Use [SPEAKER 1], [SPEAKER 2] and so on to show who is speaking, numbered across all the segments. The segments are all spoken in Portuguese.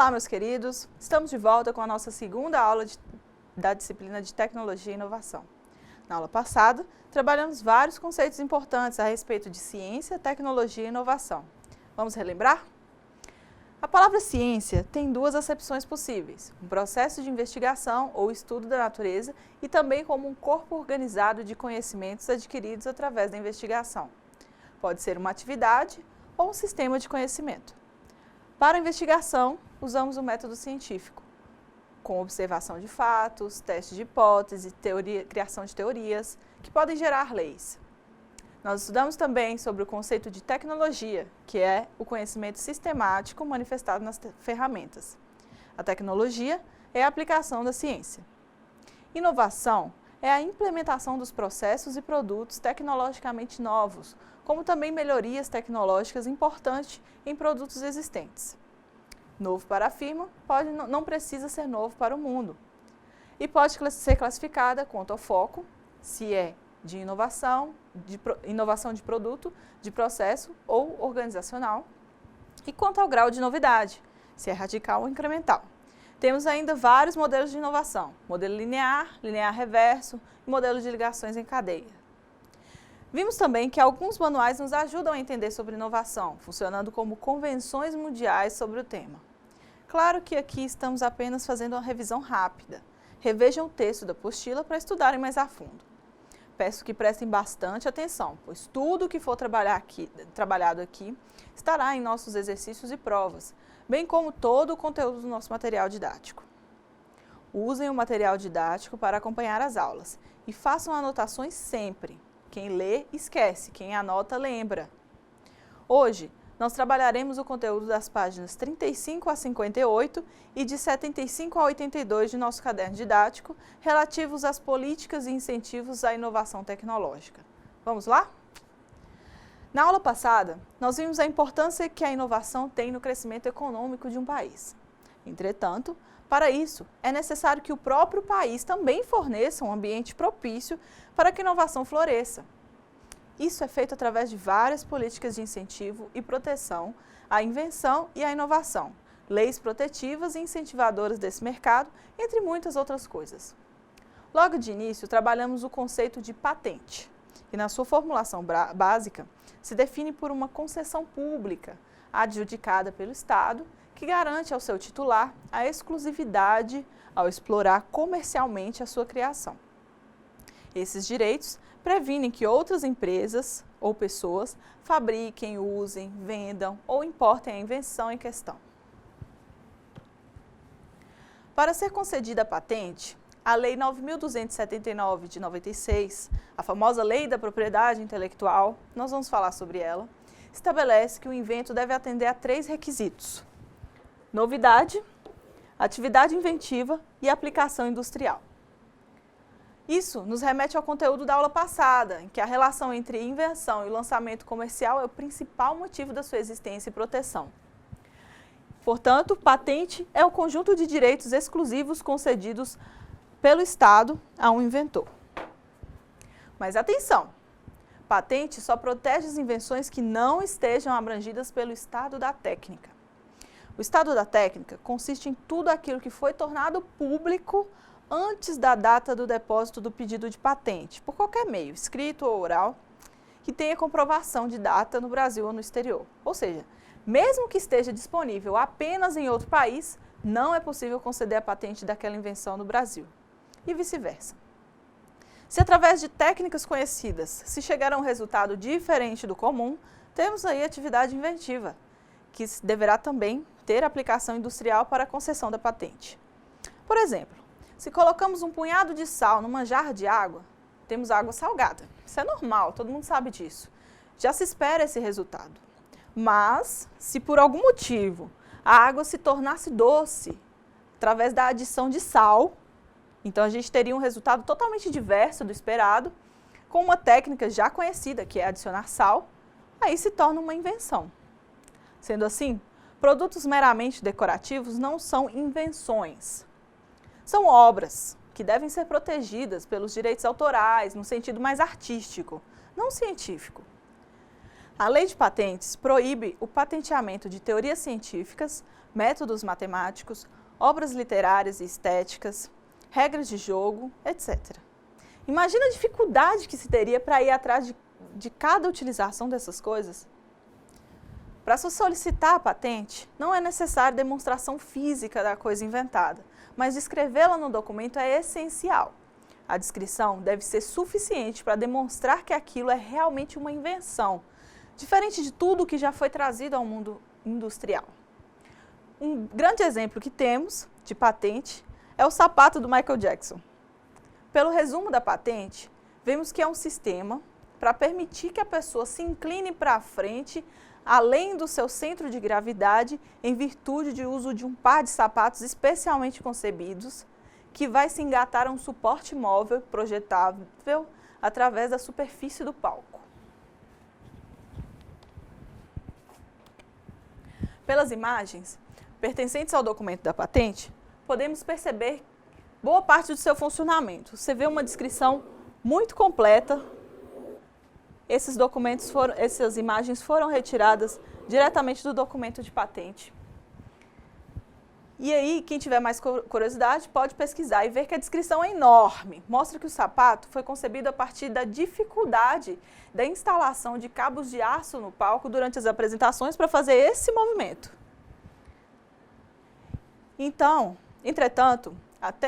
[SPEAKER 1] Olá, meus queridos! Estamos de volta com a nossa segunda aula da disciplina de Tecnologia e Inovação. Na aula passada, trabalhamos vários conceitos importantes a respeito de ciência, tecnologia e inovação. Vamos relembrar? A palavra ciência tem duas acepções possíveis: um processo de investigação ou estudo da natureza e também como um corpo organizado de conhecimentos adquiridos através da investigação. Pode ser uma atividade ou um sistema de conhecimento. Para a investigação, usamos o método científico, com observação de fatos, teste de hipótese, criação de teorias, que podem gerar leis. Nós estudamos também sobre o conceito de tecnologia, que é o conhecimento sistemático manifestado nas ferramentas. A tecnologia é a aplicação da ciência. Inovação é a implementação dos processos e produtos tecnologicamente novos, como também melhorias tecnológicas importantes em produtos existentes. Novo para a firma não precisa ser novo para o mundo. E pode ser classificada quanto ao foco, se é de inovação de produto, de processo ou organizacional, e quanto ao grau de novidade, se é radical ou incremental. Temos ainda vários modelos de inovação: modelo linear, linear reverso e modelo de ligações em cadeia. Vimos também que alguns manuais nos ajudam a entender sobre inovação, funcionando como convenções mundiais sobre o tema. Claro que aqui estamos apenas fazendo uma revisão rápida. Revejam o texto da apostila para estudarem mais a fundo. Peço que prestem bastante atenção, pois tudo que for trabalhado aqui estará em nossos exercícios e provas, bem como todo o conteúdo do nosso material didático. Usem o material didático para acompanhar as aulas e façam anotações sempre. Quem lê, esquece. Quem anota, lembra. Hoje, nós trabalharemos o conteúdo das páginas 35 a 58 e de 75 a 82 de nosso caderno didático, relativos às políticas e incentivos à inovação tecnológica. Vamos lá? Na aula passada, nós vimos a importância que a inovação tem no crescimento econômico de um país. Entretanto, para isso, é necessário que o próprio país também forneça um ambiente propício para que a inovação floresça. Isso é feito através de várias políticas de incentivo e proteção à invenção e à inovação, leis protetivas e incentivadoras desse mercado, entre muitas outras coisas. Logo de início, trabalhamos o conceito de patente, que na sua formulação básica se define por uma concessão pública adjudicada pelo Estado, que garante ao seu titular a exclusividade ao explorar comercialmente a sua criação. Esses direitos previnem que outras empresas ou pessoas fabriquem, usem, vendam ou importem a invenção em questão. Para ser concedida a patente, a Lei 9.279 de 96, a famosa Lei da Propriedade Intelectual, nós vamos falar sobre ela, estabelece que o invento deve atender a 3 requisitos: novidade, atividade inventiva e aplicação industrial. Isso nos remete ao conteúdo da aula passada, em que a relação entre invenção e lançamento comercial é o principal motivo da sua existência e proteção. Portanto, patente é o conjunto de direitos exclusivos concedidos pelo Estado a um inventor. Mas atenção! Patente só protege as invenções que não estejam abrangidas pelo estado da técnica. O estado da técnica consiste em tudo aquilo que foi tornado público antes da data do depósito do pedido de patente, por qualquer meio, escrito ou oral, que tenha comprovação de data no Brasil ou no exterior. Ou seja, mesmo que esteja disponível apenas em outro país, não é possível conceder a patente daquela invenção no Brasil. E vice-versa. Se através de técnicas conhecidas se chegar a um resultado diferente do comum, temos aí a atividade inventiva, que deverá também ter aplicação industrial para a concessão da patente. Por exemplo, se colocamos um punhado de sal numa jarra de água, temos água salgada. Isso é normal, todo mundo sabe disso. Já se espera esse resultado. Mas, se por algum motivo a água se tornasse doce através da adição de sal, então a gente teria um resultado totalmente diverso do esperado, com uma técnica já conhecida, que é adicionar sal, aí se torna uma invenção. Sendo assim, produtos meramente decorativos não são invenções. São obras que devem ser protegidas pelos direitos autorais, no sentido mais artístico, não científico. A Lei de Patentes proíbe o patenteamento de teorias científicas, métodos matemáticos, obras literárias e estéticas, regras de jogo, etc. Imagina a dificuldade que se teria para ir atrás de cada utilização dessas coisas. Para se solicitar a patente, não é necessária demonstração física da coisa inventada, mas descrevê-la no documento é essencial. A descrição deve ser suficiente para demonstrar que aquilo é realmente uma invenção, diferente de tudo que já foi trazido ao mundo industrial. Um grande exemplo que temos de patente é o sapato do Michael Jackson. Pelo resumo da patente, vemos que é um sistema para permitir que a pessoa se incline para a frente, além do seu centro de gravidade, em virtude de uso de um par de sapatos especialmente concebidos, que vai se engatar a um suporte móvel projetável através da superfície do palco. Pelas imagens pertencentes ao documento da patente, podemos perceber boa parte do seu funcionamento. Você vê uma descrição muito completa. Essas imagens foram retiradas diretamente do documento de patente. E aí, quem tiver mais curiosidade, pode pesquisar e ver que a descrição é enorme. Mostra que o sapato foi concebido a partir da dificuldade da instalação de cabos de aço no palco durante as apresentações para fazer esse movimento. Então, entretanto,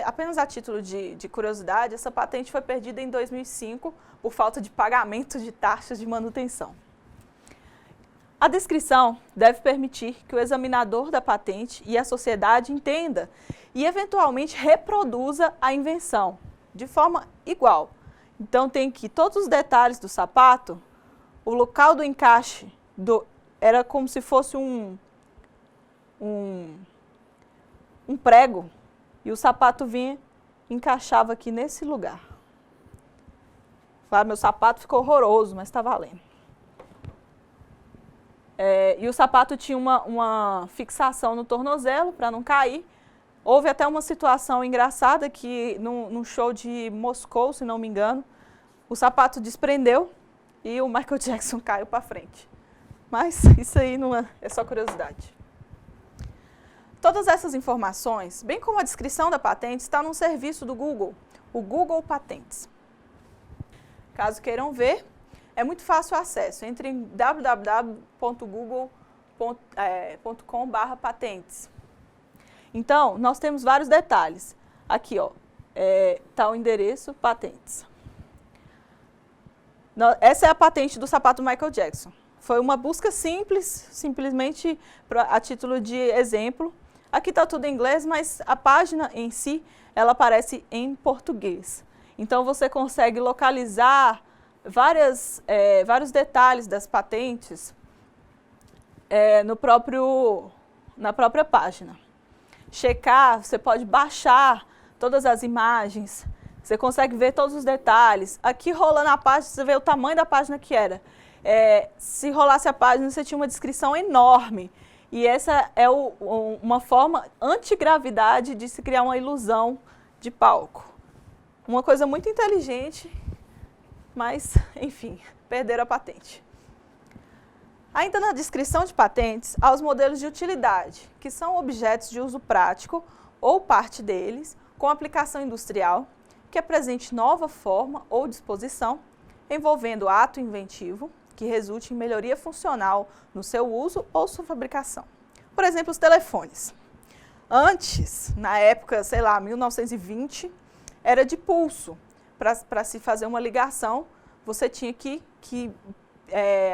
[SPEAKER 1] apenas a título de curiosidade, essa patente foi perdida em 2005 por falta de pagamento de taxas de manutenção. A descrição deve permitir que o examinador da patente e a sociedade entenda e, eventualmente, reproduza a invenção de forma igual. Então, tem que todos os detalhes do sapato, o local do encaixe, era como se fosse um prego, e o sapato vinha e encaixava aqui nesse lugar. Claro, meu sapato ficou horroroso, mas está valendo. E o sapato tinha uma fixação no tornozelo para não cair. Houve até uma situação engraçada que num show de Moscou, se não me engano, o sapato desprendeu e o Michael Jackson caiu para frente. Mas isso aí não é só curiosidade. Todas essas informações, bem como a descrição da patente, está no serviço do Google, o Google Patentes. Caso queiram ver, é muito fácil o acesso. Entre em www.google.com/patentes. Então, nós temos vários detalhes. Aqui, está o endereço patentes. Essa é a patente do sapato Michael Jackson. Foi uma busca simples, simplesmente a título de exemplo. Aqui está tudo em inglês, mas a página em si, ela aparece em português. Então, você consegue localizar vários detalhes das patentes na própria página. Checar, você pode baixar todas as imagens, você consegue ver todos os detalhes. Aqui rolando a página, você vê o tamanho da página que era. Se rolasse a página, você tinha uma descrição enorme. E essa é uma forma antigravidade de se criar uma ilusão de palco. Uma coisa muito inteligente, mas, enfim, perderam a patente. Ainda na descrição de patentes, há os modelos de utilidade, que são objetos de uso prático ou parte deles, com aplicação industrial, que apresente nova forma ou disposição, envolvendo ato inventivo, que resulte em melhoria funcional no seu uso ou sua fabricação. Por exemplo, os telefones. Antes, na época, 1920, era de pulso. Para se fazer uma ligação, você tinha que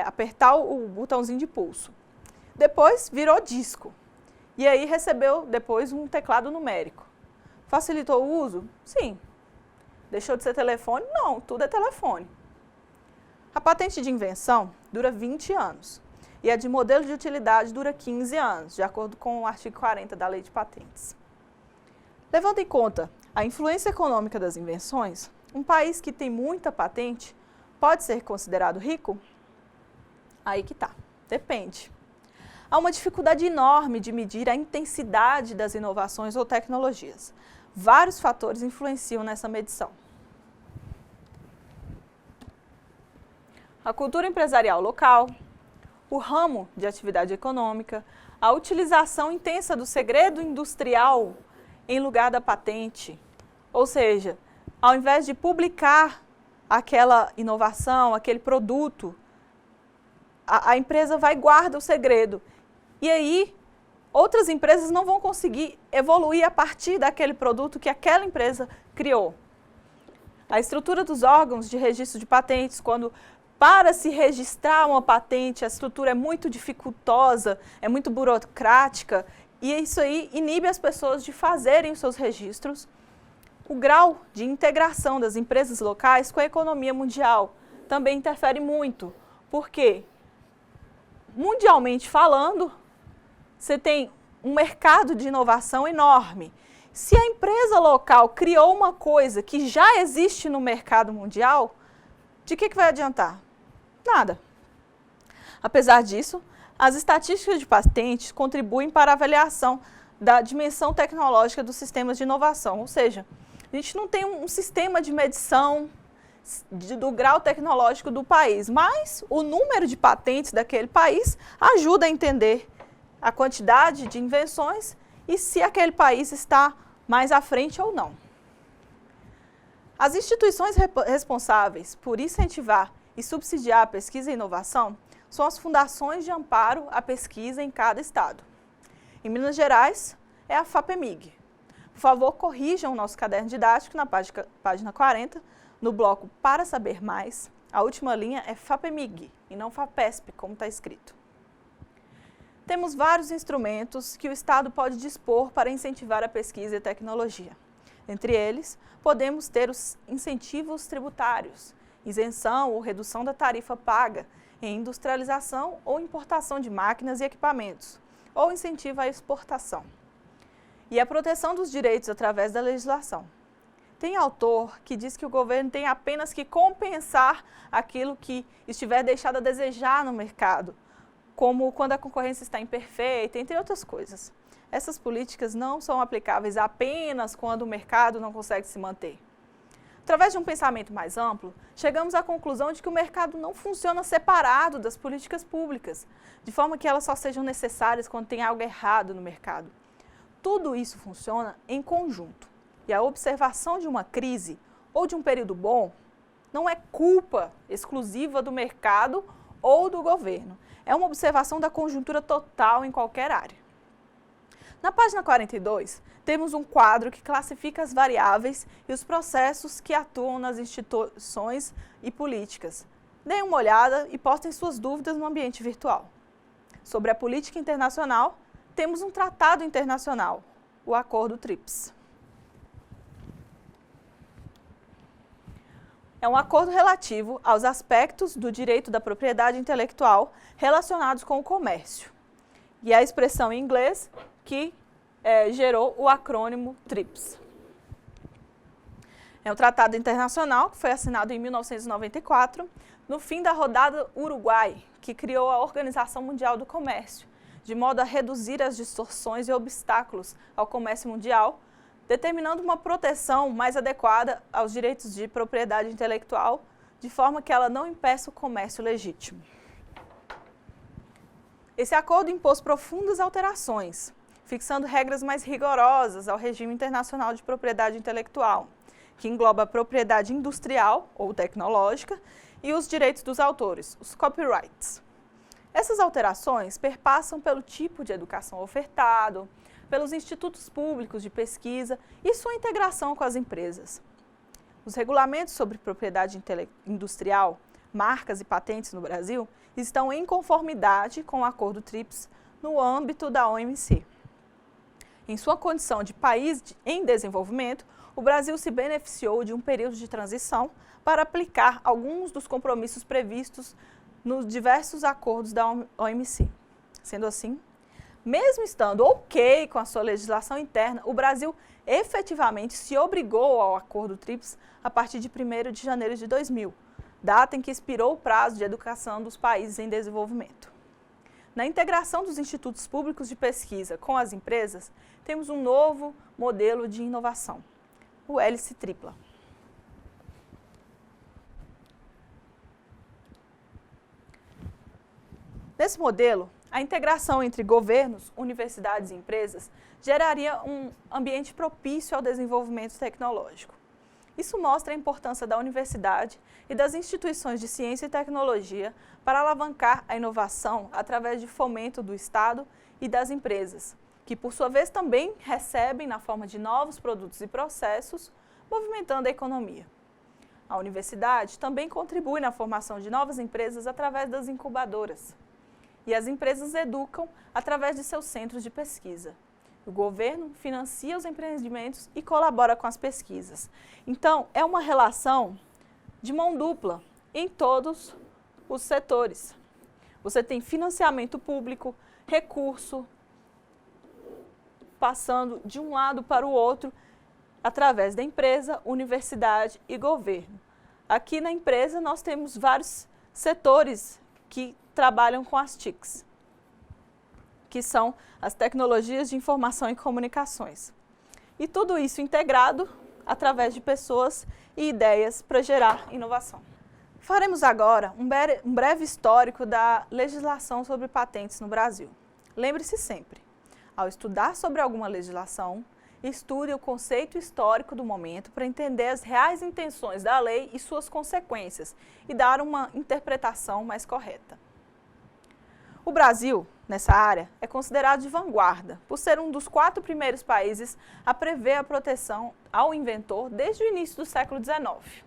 [SPEAKER 1] apertar o botãozinho de pulso. Depois virou disco. E aí recebeu depois um teclado numérico. Facilitou o uso? Sim. Deixou de ser telefone? Não, tudo é telefone. A patente de invenção dura 20 anos e a de modelo de utilidade dura 15 anos, de acordo com o artigo 40 da Lei de Patentes. Levando em conta a influência econômica das invenções, um país que tem muita patente pode ser considerado rico? Aí que tá, depende. Há uma dificuldade enorme de medir a intensidade das inovações ou tecnologias. Vários fatores influenciam nessa medição. A cultura empresarial local, o ramo de atividade econômica, a utilização intensa do segredo industrial em lugar da patente. Ou seja, ao invés de publicar aquela inovação, aquele produto, a empresa vai e guarda o segredo. E aí, outras empresas não vão conseguir evoluir a partir daquele produto que aquela empresa criou. A estrutura dos órgãos de registro de patentes, quando para se registrar uma patente, a estrutura é muito dificultosa, é muito burocrática, e isso aí inibe as pessoas de fazerem os seus registros. O grau de integração das empresas locais com a economia mundial também interfere muito, porque, mundialmente falando, você tem um mercado de inovação enorme. Se a empresa local criou uma coisa que já existe no mercado mundial, de que vai adiantar? Nada. Apesar disso, as estatísticas de patentes contribuem para a avaliação da dimensão tecnológica dos sistemas de inovação, ou seja, a gente não tem um sistema de medição do grau tecnológico do país, mas o número de patentes daquele país ajuda a entender a quantidade de invenções e se aquele país está mais à frente ou não. As instituições responsáveis por incentivar e subsidiar a pesquisa e inovação são as fundações de amparo à pesquisa em cada estado. Em Minas Gerais, é a FAPEMIG. Por favor, corrijam o nosso caderno didático na página 40, no bloco Para Saber Mais. A última linha é FAPEMIG e não FAPESP, como está escrito. Temos vários instrumentos que o Estado pode dispor para incentivar a pesquisa e a tecnologia. Entre eles, podemos ter os incentivos tributários, isenção ou redução da tarifa paga em industrialização ou importação de máquinas e equipamentos, ou incentivo à exportação. E a proteção dos direitos através da legislação. Tem autor que diz que o governo tem apenas que compensar aquilo que estiver deixado a desejar no mercado, como quando a concorrência está imperfeita, entre outras coisas. Essas políticas não são aplicáveis apenas quando o mercado não consegue se manter. Através de um pensamento mais amplo, chegamos à conclusão de que o mercado não funciona separado das políticas públicas, de forma que elas só sejam necessárias quando tem algo errado no mercado. Tudo isso funciona em conjunto. E a observação de uma crise ou de um período bom não é culpa exclusiva do mercado ou do governo. É uma observação da conjuntura total em qualquer área. Na página 42, temos um quadro que classifica as variáveis e os processos que atuam nas instituições e políticas. Deem uma olhada e postem suas dúvidas no ambiente virtual. Sobre a política internacional, temos um tratado internacional, o Acordo TRIPS. É um acordo relativo aos aspectos do direito da propriedade intelectual relacionados com o comércio. E a expressão em inglês que gerou o acrônimo TRIPS. É um tratado internacional que foi assinado em 1994, no fim da rodada Uruguai, que criou a Organização Mundial do Comércio, de modo a reduzir as distorções e obstáculos ao comércio mundial, determinando uma proteção mais adequada aos direitos de propriedade intelectual, de forma que ela não impeça o comércio legítimo. Esse acordo impôs profundas alterações, fixando regras mais rigorosas ao regime internacional de propriedade intelectual, que engloba a propriedade industrial ou tecnológica e os direitos dos autores, os copyrights. Essas alterações perpassam pelo tipo de educação ofertado, pelos institutos públicos de pesquisa e sua integração com as empresas. Os regulamentos sobre propriedade industrial, marcas e patentes no Brasil estão em conformidade com o Acordo TRIPS no âmbito da OMC. Em sua condição de país em desenvolvimento, o Brasil se beneficiou de um período de transição para aplicar alguns dos compromissos previstos nos diversos acordos da OMC. Sendo assim, mesmo estando ok com a sua legislação interna, o Brasil efetivamente se obrigou ao Acordo TRIPS a partir de 1º de janeiro de 2000, data em que expirou o prazo de educação dos países em desenvolvimento. Na integração dos institutos públicos de pesquisa com as empresas, temos um novo modelo de inovação, o hélice tripla. Nesse modelo, a integração entre governos, universidades e empresas geraria um ambiente propício ao desenvolvimento tecnológico. Isso mostra a importância da universidade e das instituições de ciência e tecnologia para alavancar a inovação através de fomento do Estado e das empresas, que por sua vez também recebem na forma de novos produtos e processos, movimentando a economia. A universidade também contribui na formação de novas empresas através das incubadoras. E as empresas educam através de seus centros de pesquisa. O governo financia os empreendimentos e colabora com as pesquisas. Então, é uma relação de mão dupla em todos os setores. Você tem financiamento público, recurso, passando de um lado para o outro, através da empresa, universidade e governo. Aqui na empresa nós temos vários setores que trabalham com as TICs, que são as tecnologias de informação e comunicações. E tudo isso integrado através de pessoas e ideias para gerar inovação. Faremos agora um breve histórico da legislação sobre patentes no Brasil. Lembre-se sempre, ao estudar sobre alguma legislação, estude o conceito histórico do momento para entender as reais intenções da lei e suas consequências e dar uma interpretação mais correta. O Brasil, nessa área, é considerado de vanguarda, por ser um dos 4 primeiros países a prever a proteção ao inventor desde o início do século XIX.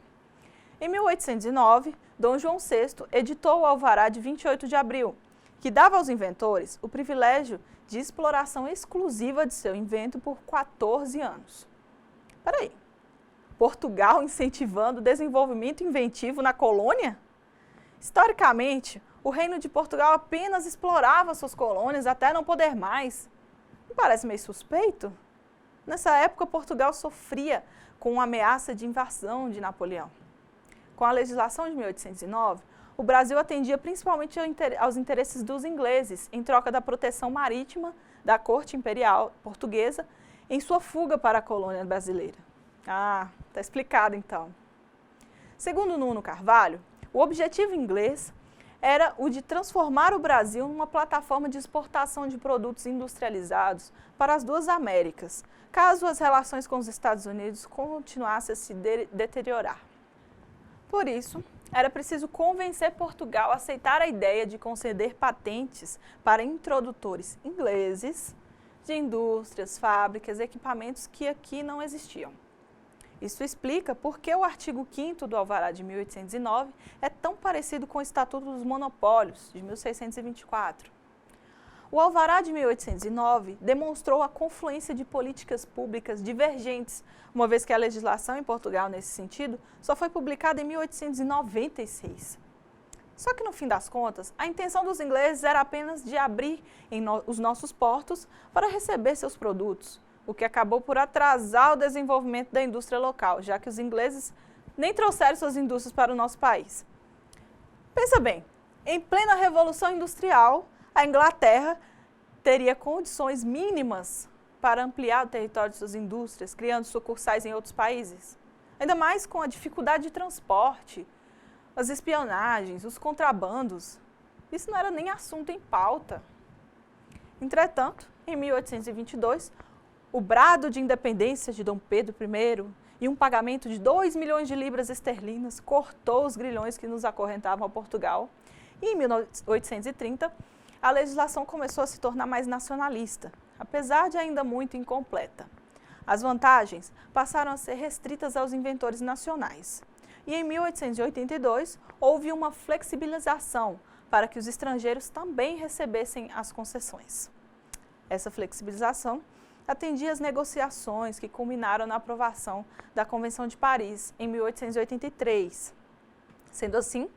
[SPEAKER 1] Em 1809, Dom João VI editou o Alvará de 28 de abril, que dava aos inventores o privilégio de exploração exclusiva de seu invento por 14 anos. Espera aí, Portugal incentivando o desenvolvimento inventivo na colônia? Historicamente, o Reino de Portugal apenas explorava suas colônias até não poder mais. Não parece meio suspeito? Nessa época, Portugal sofria com uma ameaça de invasão de Napoleão. Com a legislação de 1809, o Brasil atendia principalmente aos interesses dos ingleses, em troca da proteção marítima da corte imperial portuguesa, em sua fuga para a colônia brasileira. Ah, está explicado então. Segundo Nuno Carvalho, o objetivo inglês era o de transformar o Brasil numa plataforma de exportação de produtos industrializados para as duas Américas, caso as relações com os Estados Unidos continuassem a se deteriorar. Por isso, era preciso convencer Portugal a aceitar a ideia de conceder patentes para introdutores ingleses de indústrias, fábricas e equipamentos que aqui não existiam. Isso explica por que o artigo 5º do Alvará de 1809 é tão parecido com o Estatuto dos Monopólios, de 1624. O Alvará de 1809 demonstrou a confluência de políticas públicas divergentes, uma vez que a legislação em Portugal, nesse sentido, só foi publicada em 1896. Só que, no fim das contas, a intenção dos ingleses era apenas de abrir os nossos portos para receber seus produtos, o que acabou por atrasar o desenvolvimento da indústria local, já que os ingleses nem trouxeram suas indústrias para o nosso país. Pensa bem, em plena Revolução Industrial, a Inglaterra teria condições mínimas para ampliar o território de suas indústrias, criando sucursais em outros países. Ainda mais com a dificuldade de transporte, as espionagens, os contrabandos. Isso não era nem assunto em pauta. Entretanto, em 1822, o brado de independência de Dom Pedro I e um pagamento de 2 milhões de libras esterlinas cortou os grilhões que nos acorrentavam a Portugal. E em 1830, a legislação começou a se tornar mais nacionalista, apesar de ainda muito incompleta. As vantagens passaram a ser restritas aos inventores nacionais. E em 1882, houve uma flexibilização para que os estrangeiros também recebessem as concessões. Essa flexibilização atendia às negociações que culminaram na aprovação da Convenção de Paris, em 1883. Sendo assim,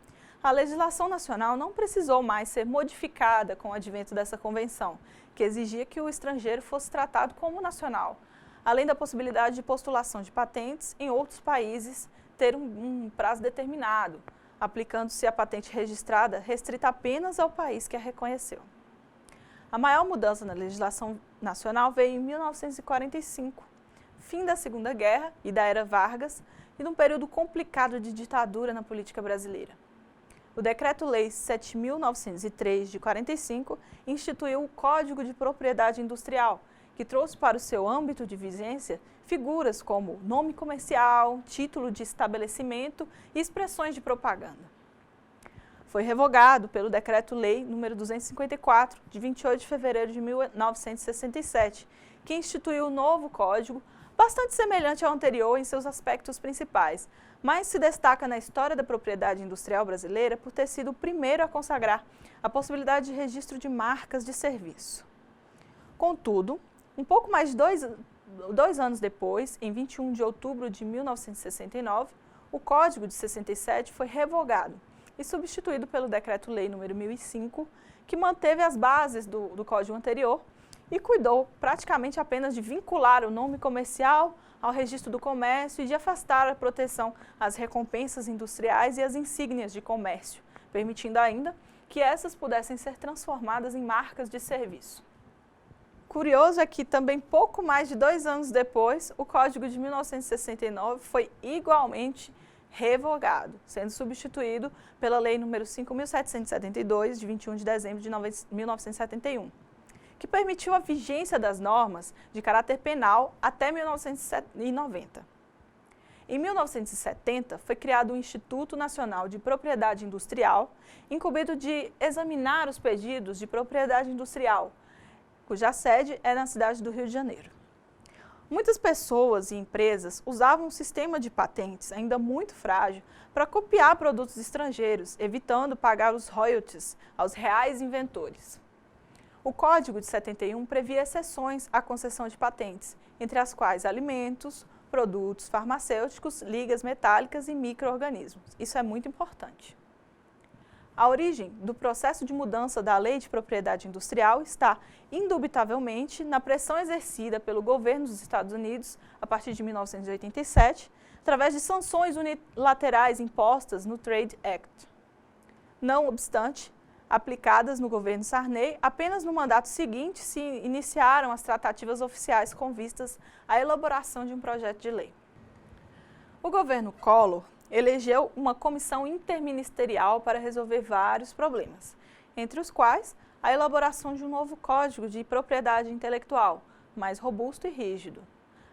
[SPEAKER 1] a legislação nacional não precisou mais ser modificada com o advento dessa convenção, que exigia que o estrangeiro fosse tratado como nacional, além da possibilidade de postulação de patentes em outros países ter um prazo determinado, aplicando-se a patente registrada restrita apenas ao país que a reconheceu. A maior mudança na legislação nacional veio em 1945, fim da Segunda Guerra e da Era Vargas, e num período complicado de ditadura na política brasileira. o Decreto-Lei 7.903, de 45, instituiu o Código de Propriedade Industrial, que trouxe para o seu âmbito de vigência figuras como nome comercial, título de estabelecimento e expressões de propaganda. Foi revogado pelo Decreto-Lei nº 254, de 28 de fevereiro de 1967, que instituiu o novo código, bastante semelhante ao anterior em seus aspectos principais, mas se destaca na história da propriedade industrial brasileira por ter sido o primeiro a consagrar a possibilidade de registro de marcas de serviço. Contudo, um pouco mais de dois anos depois, em 21 de outubro de 1969, o Código de 67 foi revogado e substituído pelo Decreto-Lei nº 1005, que manteve as bases do Código anterior e cuidou praticamente apenas de vincular o nome comercial ao registro do comércio e de afastar a proteção às recompensas industriais e às insígnias de comércio, permitindo ainda que essas pudessem ser transformadas em marcas de serviço. Curioso é que também pouco mais de 2 anos depois, o Código de 1969 foi igualmente revogado, sendo substituído pela Lei nº 5.772, de 21 de dezembro de 1971, que permitiu a vigência das normas de caráter penal até 1990. Em 1970, foi criado o Instituto Nacional de Propriedade Industrial, incumbido de examinar os pedidos de propriedade industrial, cuja sede é na cidade do Rio de Janeiro. Muitas pessoas e empresas usavam um sistema de patentes ainda muito frágil para copiar produtos estrangeiros, evitando pagar os royalties aos reais inventores. O Código de 71 previa exceções à concessão de patentes, entre as quais alimentos, produtos farmacêuticos, ligas metálicas e micro-organismos. Isso é muito importante. A origem do processo de mudança da Lei de Propriedade Industrial está, indubitavelmente, na pressão exercida pelo governo dos Estados Unidos a partir de 1987, através de sanções unilaterais impostas no Trade Act. Não obstante, aplicadas no governo Sarney, apenas no mandato seguinte se iniciaram as tratativas oficiais com vistas à elaboração de um projeto de lei. O governo Collor elegeu uma comissão interministerial para resolver vários problemas, entre os quais a elaboração de um novo código de propriedade intelectual, mais robusto e rígido.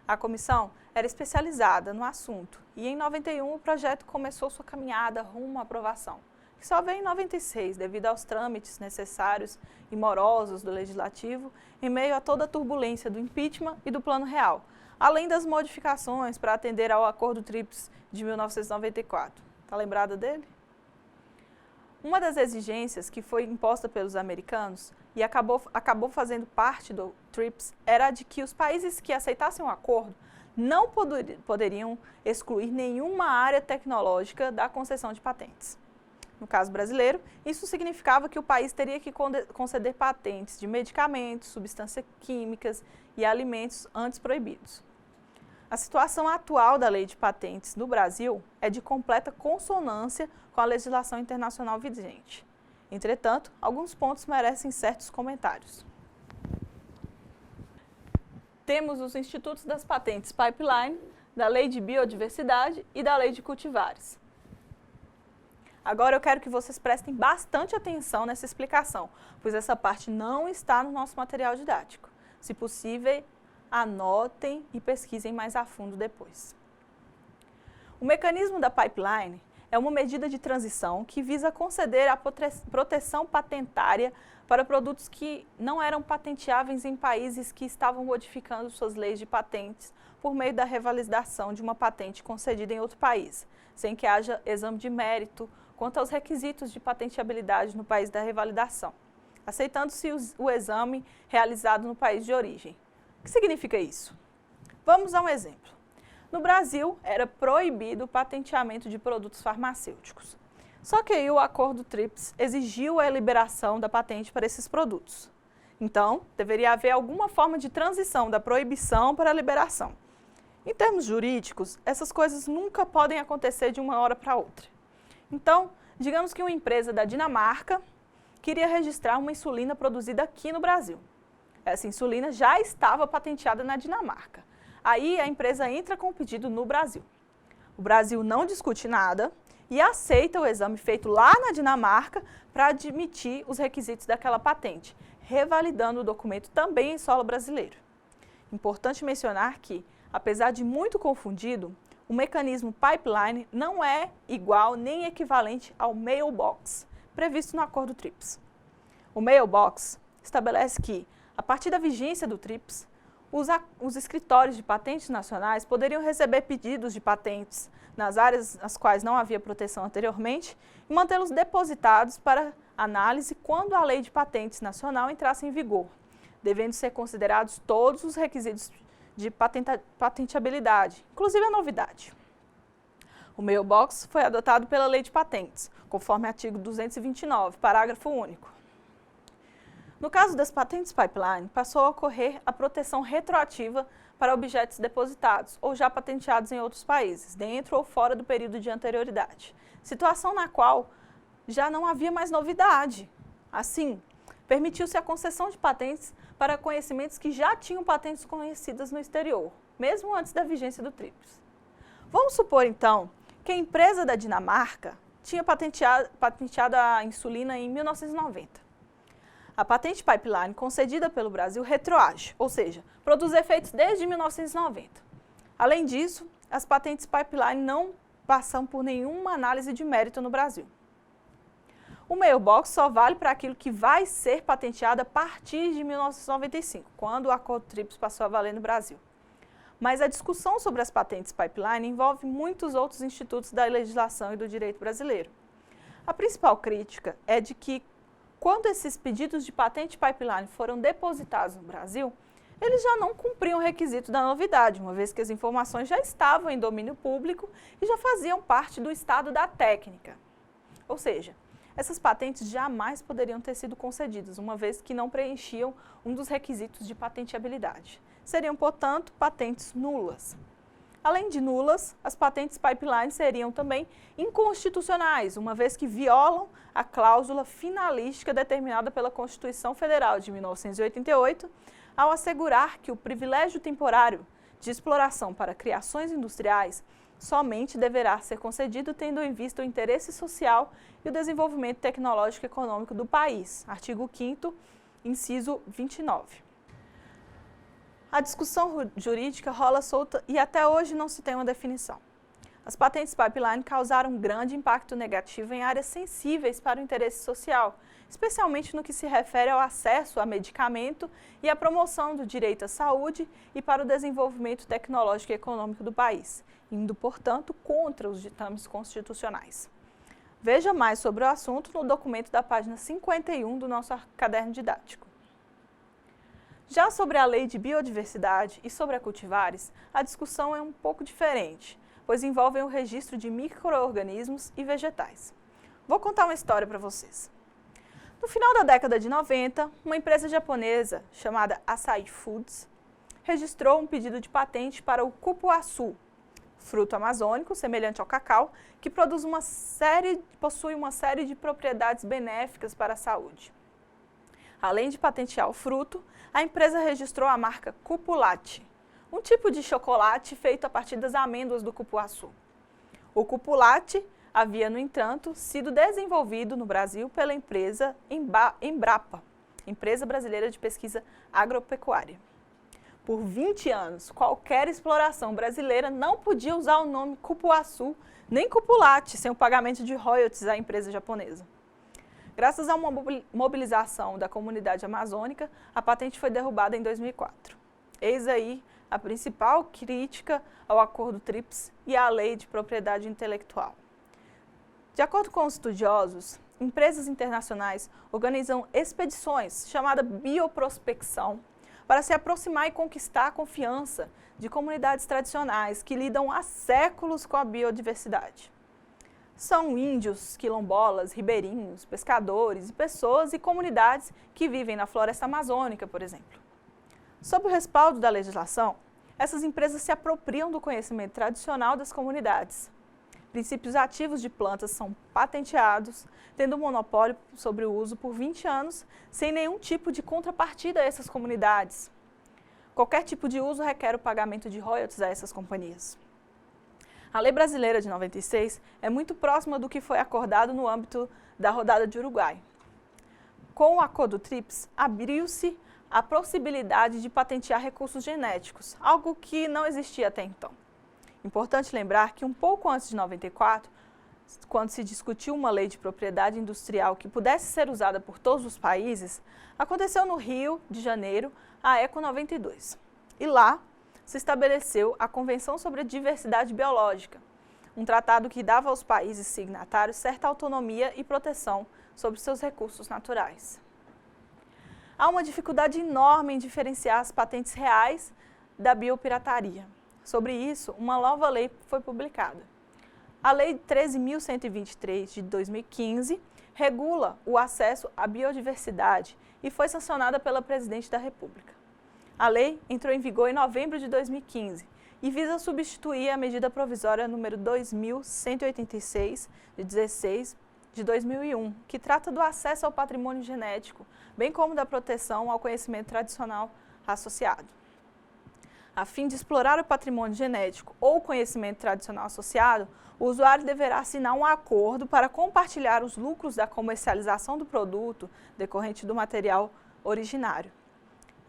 [SPEAKER 1] A comissão era especializada no assunto e em 91 o projeto começou sua caminhada rumo à aprovação, que só veio em 96 devido aos trâmites necessários e morosos do Legislativo em meio a toda a turbulência do impeachment e do Plano Real, além das modificações para atender ao Acordo TRIPS de 1994. Está lembrada dele? Uma das exigências que foi imposta pelos americanos e acabou fazendo parte do TRIPS era a de que os países que aceitassem o acordo não poderiam excluir nenhuma área tecnológica da concessão de patentes. No caso brasileiro, isso significava que o país teria que conceder patentes de medicamentos, substâncias químicas e alimentos antes proibidos. A situação atual da lei de patentes no Brasil é de completa consonância com a legislação internacional vigente. Entretanto, alguns pontos merecem certos comentários. Temos os institutos das patentes Pipeline, da Lei de Biodiversidade e da Lei de Cultivares. Agora eu quero que vocês prestem bastante atenção nessa explicação, pois essa parte não está no nosso material didático. Se possível, anotem e pesquisem mais a fundo depois. O mecanismo da pipeline é uma medida de transição que visa conceder a proteção patentária para produtos que não eram patenteáveis em países que estavam modificando suas leis de patentes por meio da revalidação de uma patente concedida em outro país, sem que haja exame de mérito quanto aos requisitos de patenteabilidade no país da revalidação, aceitando-se o exame realizado no país de origem. O que significa isso? Vamos a um exemplo. No Brasil, era proibido o patenteamento de produtos farmacêuticos. Só que aí o acordo TRIPS exigiu a liberação da patente para esses produtos. Então, deveria haver alguma forma de transição da proibição para a liberação. Em termos jurídicos, essas coisas nunca podem acontecer de uma hora para outra. Então, digamos que uma empresa da Dinamarca queria registrar uma insulina produzida aqui no Brasil. Essa insulina já estava patenteada na Dinamarca. Aí a empresa entra com o pedido no Brasil. O Brasil não discute nada e aceita o exame feito lá na Dinamarca para admitir os requisitos daquela patente, revalidando o documento também em solo brasileiro. Importante mencionar que, apesar de muito confundido, o mecanismo pipeline não é igual nem equivalente ao mailbox, previsto no Acordo TRIPS. O mailbox estabelece que, a partir da vigência do TRIPS, os escritórios de patentes nacionais poderiam receber pedidos de patentes nas áreas nas quais não havia proteção anteriormente e mantê-los depositados para análise quando a Lei de Patentes Nacional entrasse em vigor, devendo ser considerados todos os requisitos de patenteabilidade, inclusive a novidade. O mailbox foi adotado pela Lei de Patentes, conforme artigo 229, parágrafo único. No caso das patentes pipeline, passou a ocorrer a proteção retroativa para objetos depositados ou já patenteados em outros países, dentro ou fora do período de anterioridade, situação na qual já não havia mais novidade. Assim, permitiu-se a concessão de patentes para conhecimentos que já tinham patentes conhecidas no exterior, mesmo antes da vigência do TRIPS. Vamos supor, então, que a empresa da Dinamarca tinha patenteado a insulina em 1990. A patente pipeline concedida pelo Brasil retroage, ou seja, produz efeitos desde 1990. Além disso, as patentes pipeline não passam por nenhuma análise de mérito no Brasil. O mailbox só vale para aquilo que vai ser patenteado a partir de 1995, quando o Acordo TRIPS passou a valer no Brasil. Mas a discussão sobre as patentes pipeline envolve muitos outros institutos da legislação e do direito brasileiro. A principal crítica é de que, quando esses pedidos de patente pipeline foram depositados no Brasil, eles já não cumpriam o requisito da novidade, uma vez que as informações já estavam em domínio público e já faziam parte do estado da técnica. Ou seja, essas patentes jamais poderiam ter sido concedidas, uma vez que não preenchiam um dos requisitos de patenteabilidade. Seriam, portanto, patentes nulas. Além de nulas, as patentes pipeline seriam também inconstitucionais, uma vez que violam a cláusula finalística determinada pela Constituição Federal de 1988, ao assegurar que o privilégio temporário de exploração para criações industriais somente deverá ser concedido tendo em vista o interesse social e o desenvolvimento tecnológico e econômico do país. Artigo 5º, inciso 29. A discussão jurídica rola solta e até hoje não se tem uma definição. As patentes pipeline causaram um grande impacto negativo em áreas sensíveis para o interesse social, especialmente no que se refere ao acesso a medicamento e à promoção do direito à saúde e para o desenvolvimento tecnológico e econômico do país, indo, portanto, contra os ditames constitucionais. Veja mais sobre o assunto no documento da página 51 do nosso caderno didático. Já sobre a Lei de Biodiversidade e sobre a cultivares, a discussão é um pouco diferente, pois envolvem o registro de micro-organismos e vegetais. Vou contar uma história para vocês. No final da década de 90, uma empresa japonesa chamada Asahi Foods registrou um pedido de patente para o cupuaçu, fruto amazônico semelhante ao cacau, que possui uma série de propriedades benéficas para a saúde. Além de patentear o fruto, a empresa registrou a marca Cupulate, um tipo de chocolate feito a partir das amêndoas do cupuaçu. O Cupulate havia, no entanto, sido desenvolvido no Brasil pela empresa Embrapa, Empresa Brasileira de Pesquisa Agropecuária. Por 20 anos, qualquer exploração brasileira não podia usar o nome cupuaçu nem Cupulate sem o pagamento de royalties à empresa japonesa. Graças a uma mobilização da comunidade amazônica, a patente foi derrubada em 2004. Eis aí a principal crítica ao Acordo TRIPS e à Lei de Propriedade Intelectual. De acordo com os estudiosos, empresas internacionais organizam expedições chamadas bioprospecção para se aproximar e conquistar a confiança de comunidades tradicionais que lidam há séculos com a biodiversidade. São índios, quilombolas, ribeirinhos, pescadores e pessoas e comunidades que vivem na floresta amazônica, por exemplo. Sob o respaldo da legislação, essas empresas se apropriam do conhecimento tradicional das comunidades. Princípios ativos de plantas são patenteados, tendo monopólio sobre o uso por 20 anos, sem nenhum tipo de contrapartida a essas comunidades. Qualquer tipo de uso requer o pagamento de royalties a essas companhias. A Lei Brasileira de 96 é muito próxima do que foi acordado no âmbito da rodada de Uruguai. Com o Acordo TRIPS, abriu-se a possibilidade de patentear recursos genéticos, algo que não existia até então. Importante lembrar que um pouco antes de 94, quando se discutiu uma lei de propriedade industrial que pudesse ser usada por todos os países, aconteceu no Rio de Janeiro a ECO 92. E lá se estabeleceu a Convenção sobre a Diversidade Biológica, um tratado que dava aos países signatários certa autonomia e proteção sobre seus recursos naturais. Há uma dificuldade enorme em diferenciar as patentes reais da biopirataria. Sobre isso, uma nova lei foi publicada. A Lei 13.123 de 2015 regula o acesso à biodiversidade e foi sancionada pela Presidente da República. A lei entrou em vigor em novembro de 2015 e visa substituir a medida provisória número 2.186, de 16 de 2001, que trata do acesso ao patrimônio genético, bem como da proteção ao conhecimento tradicional associado. A fim de explorar o patrimônio genético ou conhecimento tradicional associado, o usuário deverá assinar um acordo para compartilhar os lucros da comercialização do produto decorrente do material originário.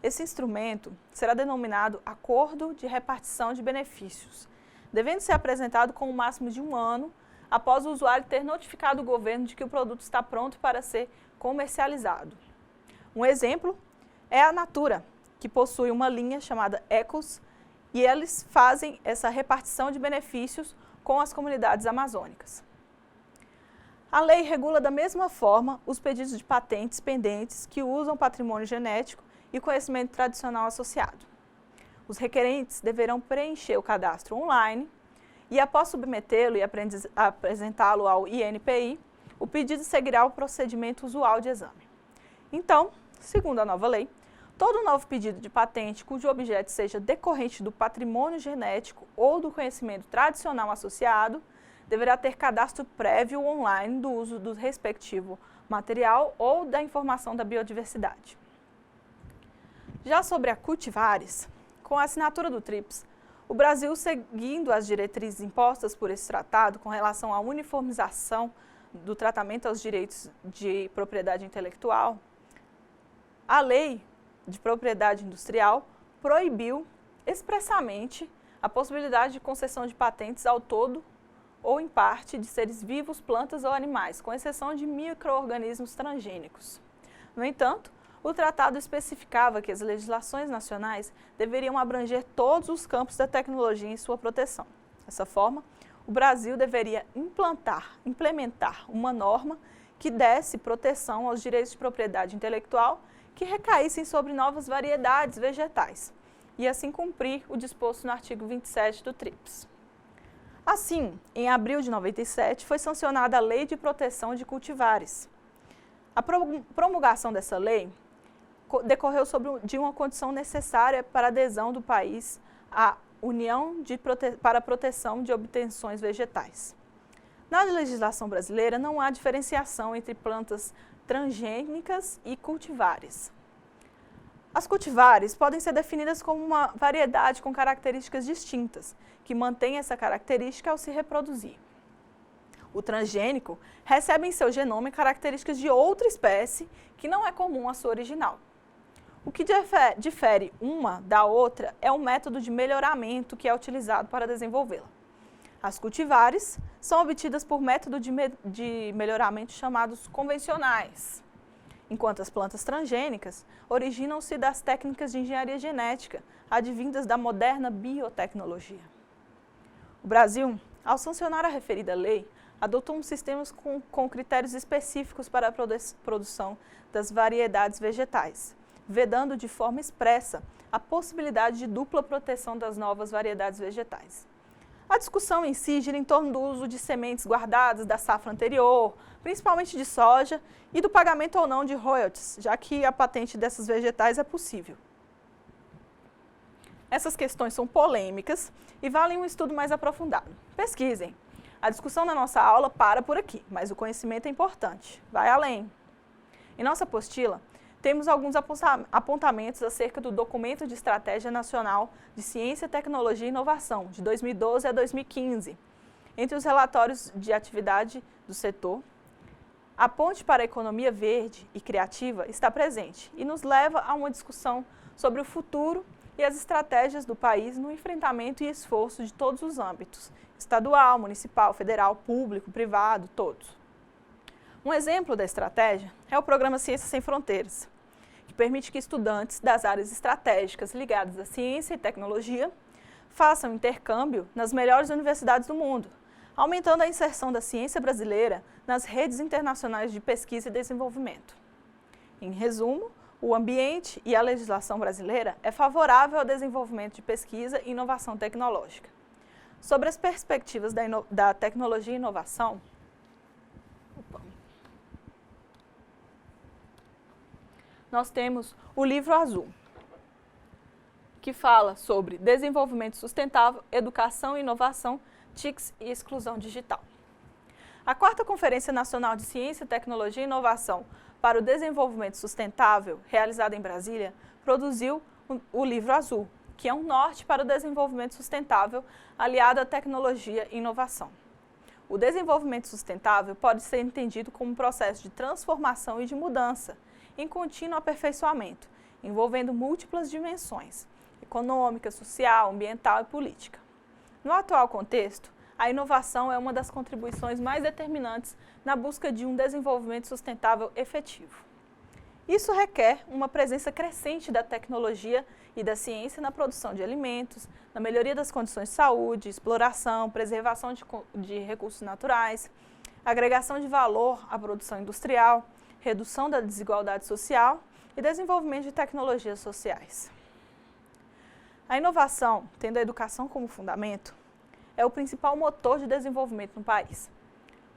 [SPEAKER 1] Esse instrumento será denominado Acordo de Repartição de Benefícios, devendo ser apresentado com o máximo de 1 ano após o usuário ter notificado o governo de que o produto está pronto para ser comercializado. Um exemplo é a Natura, que possui uma linha chamada Ecos, e eles fazem essa repartição de benefícios com as comunidades amazônicas. A lei regula da mesma forma os pedidos de patentes pendentes que usam patrimônio genético e conhecimento tradicional associado. Os requerentes deverão preencher o cadastro online e, após submetê-lo e apresentá-lo ao INPI, o pedido seguirá o procedimento usual de exame. Então, segundo a nova lei, todo novo pedido de patente cujo objeto seja decorrente do patrimônio genético ou do conhecimento tradicional associado deverá ter cadastro prévio online do uso do respectivo material ou da informação da biodiversidade. Já sobre a cultivares, com a assinatura do TRIPS, o Brasil, seguindo as diretrizes impostas por esse tratado com relação à uniformização do tratamento aos direitos de propriedade intelectual, a Lei de Propriedade Industrial proibiu expressamente a possibilidade de concessão de patentes ao todo ou em parte de seres vivos, plantas ou animais, com exceção de micro-organismos transgênicos. No entanto, o tratado especificava que as legislações nacionais deveriam abranger todos os campos da tecnologia em sua proteção. Dessa forma, o Brasil deveria implementar uma norma que desse proteção aos direitos de propriedade intelectual que recaíssem sobre novas variedades vegetais e assim cumprir o disposto no artigo 27 do TRIPS. Assim, em abril de 97, foi sancionada a Lei de Proteção de Cultivares. A promulgação dessa lei decorreu de uma condição necessária para a adesão do país à União para a Proteção de Obtenções Vegetais. Na legislação brasileira, não há diferenciação entre plantas transgênicas e cultivares. As cultivares podem ser definidas como uma variedade com características distintas, que mantém essa característica ao se reproduzir. O transgênico recebe em seu genoma características de outra espécie que não é comum à sua original. O que difere uma da outra é o método de melhoramento que é utilizado para desenvolvê-la. As cultivares são obtidas por método de melhoramento chamados convencionais, enquanto as plantas transgênicas originam-se das técnicas de engenharia genética, advindas da moderna biotecnologia. O Brasil, ao sancionar a referida lei, adotou um sistema com critérios específicos para a produção das variedades vegetais, vedando de forma expressa a possibilidade de dupla proteção das novas variedades vegetais. A discussão em si gira em torno do uso de sementes guardadas da safra anterior, principalmente de soja, e do pagamento ou não de royalties, já que a patente dessas vegetais é possível. Essas questões são polêmicas e valem um estudo mais aprofundado. Pesquisem. A discussão na nossa aula para por aqui, mas o conhecimento é importante. Vai além. Em nossa apostila, temos alguns apontamentos acerca do Documento de Estratégia Nacional de Ciência, Tecnologia e Inovação, de 2012 a 2015, Entre os relatórios de atividade do setor, a ponte para a economia verde e criativa está presente e nos leva a uma discussão sobre o futuro e as estratégias do país no enfrentamento e esforço de todos os âmbitos, estadual, municipal, federal, público, privado, todos. Um exemplo da estratégia é o programa Ciências Sem Fronteiras, que permite que estudantes das áreas estratégicas ligadas à ciência e tecnologia façam intercâmbio nas melhores universidades do mundo, aumentando a inserção da ciência brasileira nas redes internacionais de pesquisa e desenvolvimento. Em resumo, o ambiente e a legislação brasileira é favorável ao desenvolvimento de pesquisa e inovação tecnológica. Sobre as perspectivas da tecnologia e inovação, nós temos o Livro Azul, que fala sobre desenvolvimento sustentável, educação e inovação, TICs e exclusão digital. A 4ª Conferência Nacional de Ciência, Tecnologia e Inovação para o Desenvolvimento Sustentável, realizada em Brasília, produziu o Livro Azul, que é um norte para o desenvolvimento sustentável aliado à tecnologia e inovação. O desenvolvimento sustentável pode ser entendido como um processo de transformação e de mudança, em contínuo aperfeiçoamento, envolvendo múltiplas dimensões, econômica, social, ambiental e política. No atual contexto, a inovação é uma das contribuições mais determinantes na busca de um desenvolvimento sustentável efetivo. Isso requer uma presença crescente da tecnologia e da ciência na produção de alimentos, na melhoria das condições de saúde, exploração, preservação de recursos naturais, agregação de valor à produção industrial, redução da desigualdade social e desenvolvimento de tecnologias sociais. A inovação, tendo a educação como fundamento, é o principal motor de desenvolvimento no país.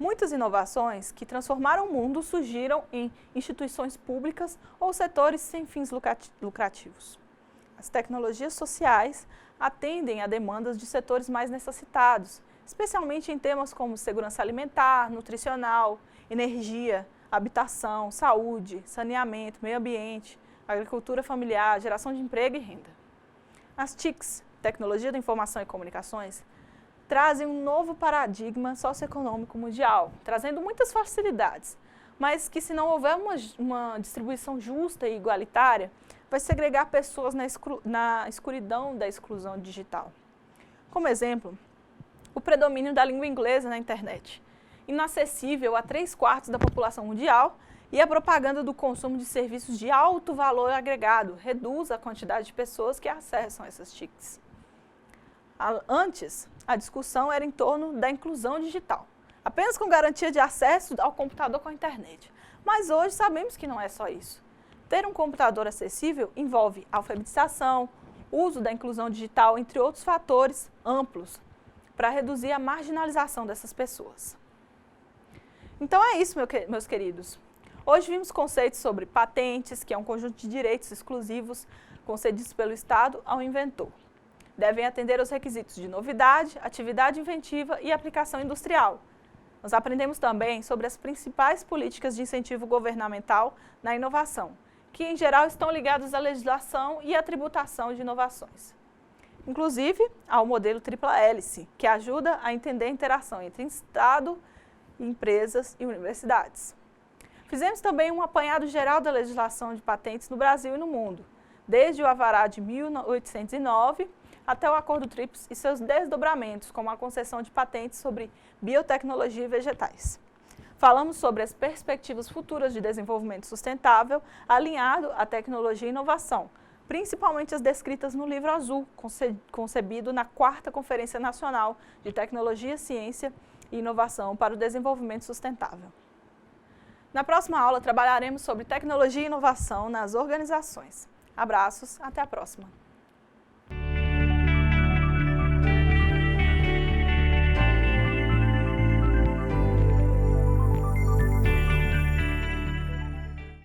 [SPEAKER 1] Muitas inovações que transformaram o mundo surgiram em instituições públicas ou setores sem fins lucrativos. As tecnologias sociais atendem a demandas de setores mais necessitados, especialmente em temas como segurança alimentar, nutricional, energia, habitação, saúde, saneamento, meio ambiente, agricultura familiar, geração de emprego e renda. As TICs, Tecnologia da Informação e Comunicações, trazem um novo paradigma socioeconômico mundial, trazendo muitas facilidades, mas que se não houver uma distribuição justa e igualitária, vai segregar pessoas na escuridão da exclusão digital. Como exemplo, o predomínio da língua inglesa na internet, inacessível a 3/4 da população mundial, e a propaganda do consumo de serviços de alto valor agregado reduz a quantidade de pessoas que acessam essas TICs. Antes, a discussão era em torno da inclusão digital, apenas com garantia de acesso ao computador com a internet. Mas hoje sabemos que não é só isso. Ter um computador acessível envolve alfabetização, uso da inclusão digital, entre outros fatores amplos, para reduzir a marginalização dessas pessoas. Então é isso, meus queridos. Hoje vimos conceitos sobre patentes, que é um conjunto de direitos exclusivos concedidos pelo Estado ao inventor. Devem atender aos requisitos de novidade, atividade inventiva e aplicação industrial. Nós aprendemos também sobre as principais políticas de incentivo governamental na inovação, que em geral estão ligadas à legislação e à tributação de inovações. Inclusive, ao modelo tripla hélice, que ajuda a entender a interação entre Estado, empresas e universidades. Fizemos também um apanhado geral da legislação de patentes no Brasil e no mundo, desde o Alvará de 1809 até o Acordo TRIPS e seus desdobramentos, como a concessão de patentes sobre biotecnologia e vegetais. Falamos sobre as perspectivas futuras de desenvolvimento sustentável alinhado à tecnologia e inovação, principalmente as descritas no Livro Azul, concebido na 4ª Conferência Nacional de Tecnologia, Ciência e Inovação para o Desenvolvimento Sustentável. Na próxima aula, trabalharemos sobre tecnologia e inovação nas organizações. Abraços, até a próxima!